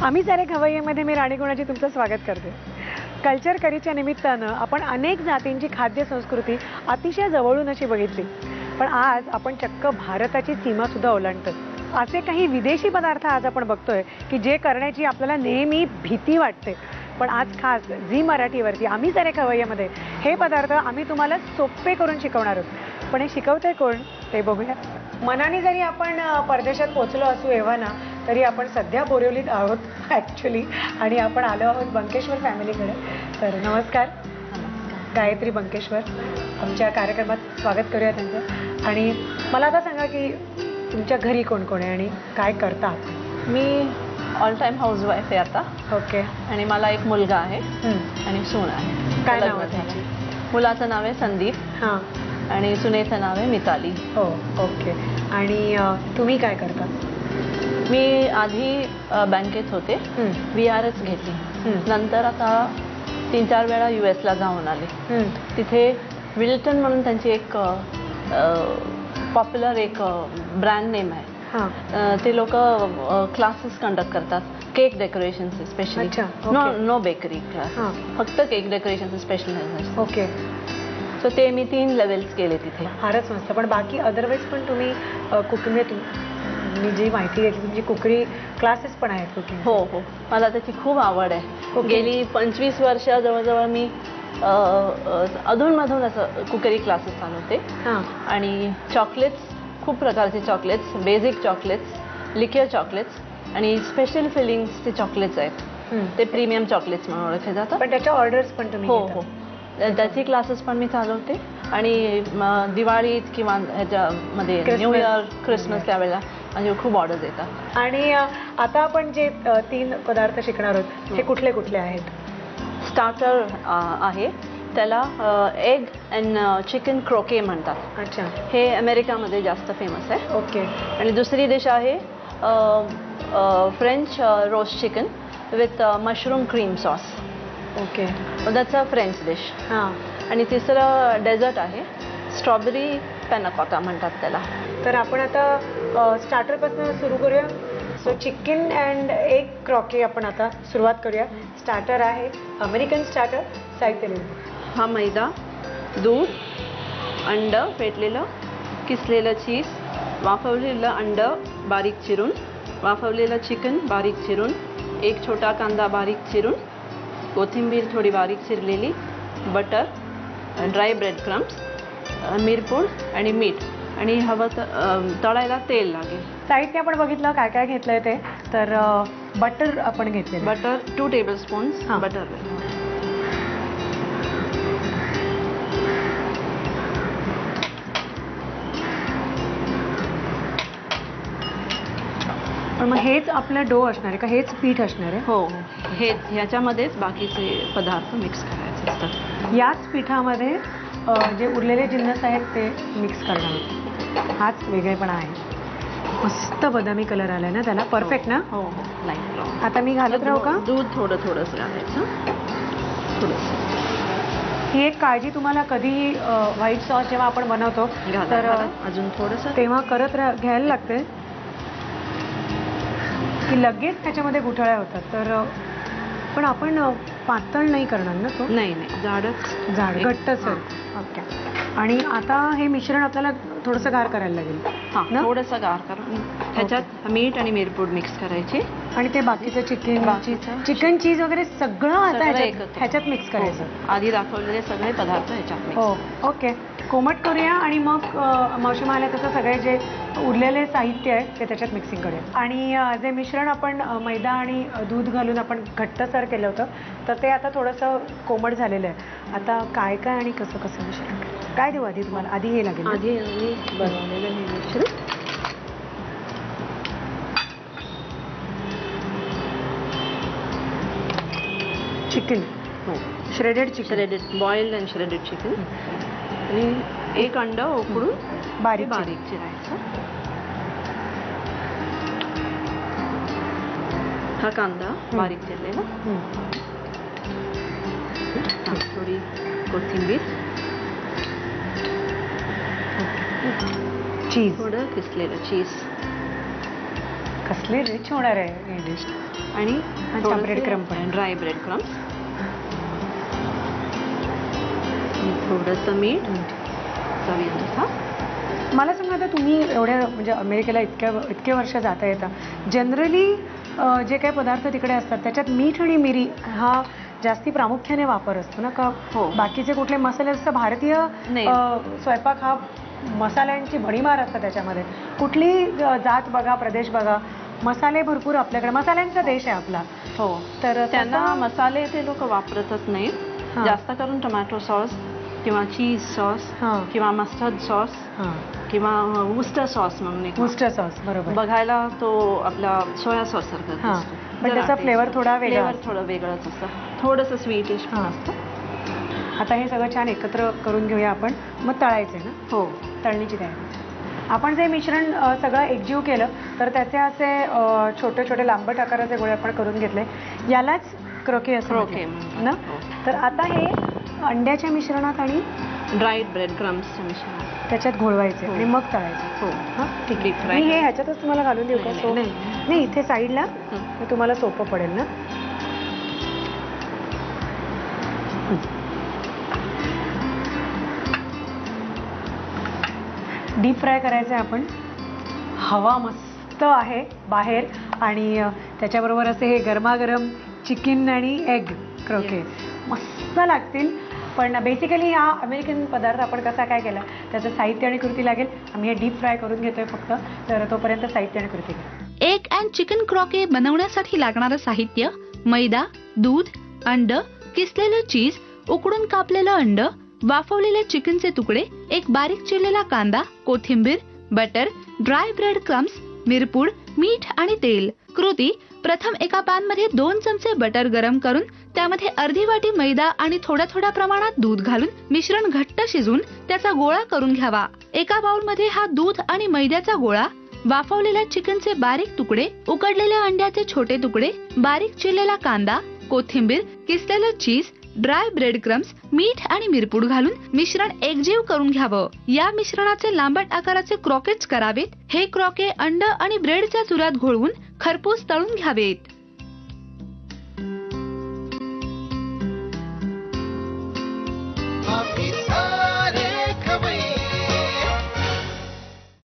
आम्ही सारे खवय्येमध्ये मी राणी गुणाची तुमचं स्वागत करते. कल्चर करीच्या निमित्तानं आपण अनेक जातींची खाद्य संस्कृती अतिशय जवळून अशी बघितली. पण आज आपण चक्क भारताची सीमा सुद्धा ओलांडतो. असे काही विदेशी पदार्थ आज आपण बघतोय की जे करण्याची आपल्याला नेहमी भीती वाटते. पण आज खास झी मराठीवरती आम्ही सारे खवय्येमध्ये हे पदार्थ आम्ही तुम्हाला सोपे करून शिकवणार आहोत. पण हे शिकवते कोण ते बघूया. मनाने जरी आपण परदेशात पोहोचलो असू एव्हाना तरी आपण सध्या बोरिवलीत आहोत ॲक्च्युली. आणि आपण आलो आहोत बंकेश्वर फॅमिलीकडे. तर नमस्कार गायत्री बंकेश्वर. आमच्या कार्यक्रमात स्वागत करूया त्यांचं. आणि मला आता सांगा की तुमच्या घरी कोण कोण आहे आणि काय करतात? मी ऑल टाइम हाऊसवाईफ आहे आता. ओके. आणि मला एक मुलगा आहे आणि सून आहे. काय नाव आहे त्याची? मुलाचं नाव आहे संदीप. हां. आणि सुनेचं नाव आहे मिताली. हो. ओके. आणि तुम्ही काय करता? मी आधी बँकेत होते. VRS घेतली. नंतर आता 3-4 वेळा US ला जाऊन आले. तिथे विल्टन म्हणून त्यांची एक पॉप्युलर एक ब्रँड नेम आहे. ते लोक क्लासेस कंडक्ट करतात. केक डेकोरेशनचे स्पेशली. नो बेकरी क्लास, फक्त केक डेकोरेशनचे स्पेशल. ओके. सो ते मी 3 लेवल्स केले तिथे. फारच मस्त. पण बाकी अदरवाईज पण तुम्ही कुकिंग मी जी माहिती घेतली तुमची कुकरी क्लासेस पण आहेत कुकिंग? हो हो, मला त्याची खूप आवड आहे. गेली 25 वर्ष जवळजवळ मी अधूनमधून असं कुकरी क्लासेस चालवते. आणि चॉकलेट्स, खूप प्रकारचे चॉकलेट्स, बेसिक चॉकलेट्स, लिक्युअर चॉकलेट्स आणि स्पेशल फिलिंग्सचे चॉकलेट्स आहेत. ते प्रीमियम चॉकलेट्स म्हणून ओळखले जातात. पण त्याच्या ऑर्डर्स पण तुम्ही? हो हो, त्याची क्लासेस पण मी चालवते. आणि दिवाळीत किंवा ह्याच्यामध्ये न्यू इयर, क्रिसमस त्यावेळेला म्हणजे खूप ऑर्डर्स येतात. आणि आता आपण जे 3 पदार्थ शिकणार आहोत हे कुठले कुठले आहेत? स्टार्टर आहे त्याला एग अँड चिकन क्रोके म्हणतात. अच्छा. हे अमेरिकामध्ये जास्त फेमस आहे. ओके. आणि दुसरी डिश आहे French roast chicken with mushroom cream sauce. Okay. That's a French dish. हां. आणि तिसरं डेझर्ट आहे स्ट्रॉबेरी पॅनाकॉटा म्हणतात त्याला. तर आपण आता स्टार्टरपासून सुरू करूया. सो चिकन अँड एग क्रॉके आपण आता सुरुवात करूया. स्टार्टर आहे अमेरिकन स्टार्टर. साहित्य लिहून. हा मैदा, दूध, अंड फेटलेलं, किसलेलं चीज, वाफवलेलं अंड बारीक चिरून, वाफवलेलं चिकन बारीक चिरून, एक छोटा कांदा बारीक चिरून, कोथिंबीर थोडी बारीक चिरलेली, बटर, ड्राय ब्रेड क्रम्स, मिरपूड आणि मीठ. आणि हवं तर तळायला तेल लागेल. साहित्य आपण बघितलं काय काय घेतलंय ते. तर बटर आपण घेतले. Butter 2 tablespoons butter. पण मग हेच आपलं डो असणार आहे का? हेच पीठ असणार आहे? हो, हेच. ह्याच्यामध्येच बाकीचे पदार्थ मिक्स करायचे असतात. याच पिठामध्ये जे उरलेले जिन्नस आहेत ते मिक्स करणार. हाच वेगळेपणा आहे. मस्त बदामी कलर आलाय ना त्याला. परफेक्ट ना? हो हो, लाईट ब्राऊन. आता मी घालत राहू का? दूध थोडंसं घालायचं. ही एक काळजी तुम्हाला कधी व्हाईट सॉस जेव्हा आपण बनवतो तर अजून थोडंसं तेव्हा करत घ्यायला लागते की लगेच त्याच्यामध्ये गुठळ्या होतात. तर पण आपण पातळ नाही करणार ना तो? नाही, जाड घट्ट सर. ओके. आणि आता हे मिश्रण आपल्याला थोडंसं गार करायला लागेल. हां, थोडंसं गार करून ह्याच्यात मीठ आणि मिरपूड मिक्स करायची. आणि ते बाकीचं चिकन चीज वगैरे सगळं आता ह्याच्यात मिक्स करायचं. आधी दाखवलेले सगळे पदार्थ ह्याच्यात मिक्स. हो. ओके. कोमट करूया आणि मग मावशी म्हणाले तसं सगळे जे उरलेले साहित्य आहे ते त्याच्यात मिक्सिंग करूया. आणि जे मिश्रण आपण मैदा आणि दूध घालून आपण घट्टसर केलं होतं तर ते आता थोडंसं कोमट झालेलं आहे. आता काय काय आणि कसं कसं मिश्रण काय देऊ आधी तुम्हाला? आधी हे लागेल. आधी बनवलेलं हे मिश्रण. चिकन. हो, shredded chicken. Boiled and shredded chicken. आणि एक अंड उकडून बारीक चिरायचं. हा कांदा बारीक चिरलेला, थोडी कोथिंबीर, चीज, थोडं किसलेलं चीज, कसली रिच होणार आहे ही डिश. आणि अच्छा, bread crumb पण. ड्राय ब्रेड क्रम्स, थोडंसं मीठ चवीनुसार. मला सांगा, आता तुम्ही एवढ्या म्हणजे अमेरिकेला इतके वर्ष जाता येता, जनरली जे काही पदार्थ तिकडे असतात त्याच्यात मीठ आणि मिरी हा जास्ती प्रामुख्याने वापर असतो ना का? हो. बाकीचे कुठले मसाले असतात? भारतीय नाही. स्वयंपाक हा मसाल्यांची भडीमार असतात त्याच्यामध्ये. कुठली जात बघा, प्रदेश बघा, मसाले भरपूर आपल्याकडे, मसाल्यांचा देश आहे आपला. हो. तर त्यांना तसं- मसाले ते लोक वापरतच नाहीत. हां. जास्त करून टोमॅटो सॉस किंवा चीज सॉस हां. किंवा मस्टर्ड सॉस हां, किंवा वुस्टर सॉस म्हणून एक वुस्टर सॉस, बरोबर. बघायला तो आपला सोया सॉस सारखा हां, दिसतो. पण जरा त्याचा taste. फ्लेवर थोडा वेगळा फ्लेवर असतो. थोडं वेगळंच असतं, थोडंसं स्वीटिश पण हां. असतं. आता हे सगळं छान एकत्र करून घेऊया आपण, मग तळायचं आहे ना? हो. तळणीची तयारी. आपण जे मिश्रण सगळं एकजीव केलं तर त्याचे असे छोटे छोटे लांबट आकाराचे गोळे आपण करून घेतले. यालाच क्रोके असं क्रोके म्हणतात म्हणतात. ना? हो. तर आता हे अंड्याच्या मिश्रणात आणि ड्राईड ब्रेड क्रम्सच्या मिश्रणात. त्याच्यात घोळवायचे हो. आणि मग तळायचे. हो. हां, ठीक Deep आहे. fry मी हे करायचं. ह्याच्यातच तुम्हाला घालून देऊ का? नाही, सो नाही. नाही, इथे साईडला हं. मग तुम्हाला सोपं पडेल ना. डीप फ्राय करायचं आहे आपण. हवा मस्त आहे बाहेर आणि त्याच्याबरोबर असे हे गरमागरम चिकन आणि एग क्रोके मस्त लागतील. पण बेसिकली हा अमेरिकन पदार्थ आपण कसा काय केला त्याचं साहित्य आणि कृती लागेल. आम्ही हे डीप फ्राय करून घेतोय फक्त, तर तोपर्यंत साहित्य आणि कृती घ्या. एग अँड चिकन क्रॉके बनवण्यासाठी लागणारं साहित्य: मैदा, दूध, अंड, किसलेलं चीज, उकडून कापलेलं अंड, वाफवलेले चिकनचे तुकडे, एक बारीक चिरलेला कांदा, कोथिंबीर, बटर, ड्राय ब्रेड क्रम्स, मिरपूड, मीठ आणि तेल. कृती: प्रथम एका पॅन मध्ये 2 चमचे बटर गरम करून त्यामध्ये अर्धी वाटी मैदा आणि थोड्या प्रमाणात दूध घालून मिश्रण घट्ट शिजवून त्याचा गोळा करून घ्यावा. एका बाउल मध्ये हा दूध आणि मैद्याचा गोळा, वाफवलेल्या चिकनचे बारीक तुकडे, उकडलेल्या अंड्याचे छोटे तुकडे, बारीक चिरलेला कांदा, कोथिंबीर, किसलेलं चीज, ड्राय ब्रेड क्रम्स, मीठ आणि मिरपूड घालून मिश्रण एकजीव करून घ्यावं. या मिश्रणाचे लांबट आकाराचे क्रॉकेट्स करावेत. हे क्रॉके अंड आणि ब्रेडच्या चुऱ्यात घोळवून खरपूस तळून घ्यावेत.